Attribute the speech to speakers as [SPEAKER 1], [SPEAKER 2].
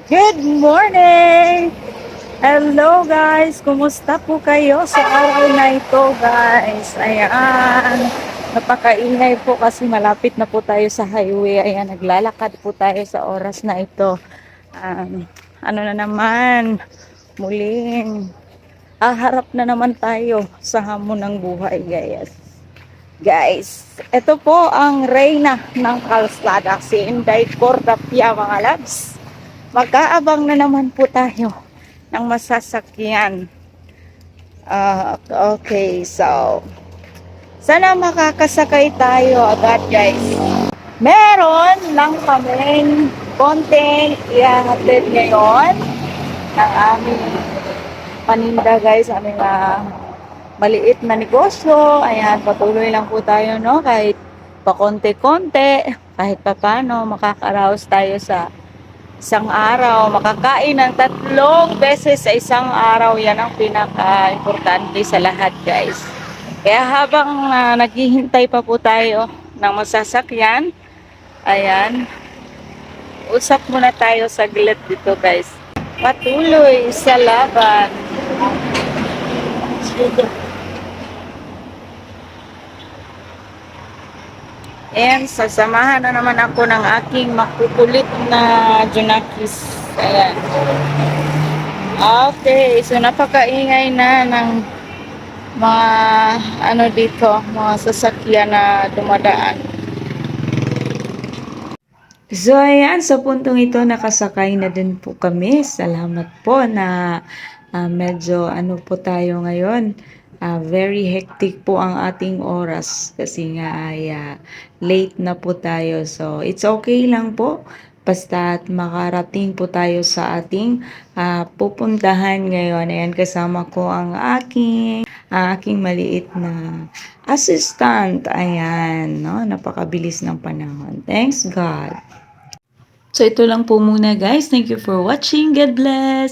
[SPEAKER 1] Good morning! Hello guys! Kumusta po kayo sa araw na ito guys? Ayan, napakaingay po kasi malapit na po tayo sa highway. Ayan, naglalakad po tayo sa oras na ito. Ano na naman, muling harap na naman tayo sa hamon ng buhay guys. Guys, ito po ang reyna ng kalsada, si Inday Cordapia mga labs. Mag-aabang na naman po tayo ng masasakyan. Okay, so sana makakasakay tayo agad guys. Meron lang kaming konting ihahatid ngayon ng aming paninda guys, aming maliit na negosyo. Ayan, patuloy lang po tayo, no? Kahit pakonti-konti, kahit papano, makakaraos tayo sa isang araw. Makakain ng 3 beses sa isang araw. Yan ang pinaka-importante sa lahat, guys. Kaya habang naghihintay pa po tayo ng masasakyan, ayan, usap muna tayo saglit dito, guys. Patuloy sa laban. And sasamahan na naman ako ng aking makukulit na Junakis. Ayan. Okay, so napakaingay na ng mga ano dito, mga sasakyan na dumadaan. So ayan, sa puntong ito nakasakay na din po kami. Salamat po na medyo ano po tayo ngayon. Very hectic po ang ating oras kasi nga ay late na po tayo. So it's okay lang po. Basta makarating po tayo sa ating pupuntahan ngayon. Ayan, kasama ko ang aking maliit na assistant. Ayan, no? Napakabilis ng panahon. Thanks God. So ito lang po muna guys. Thank you for watching. God bless!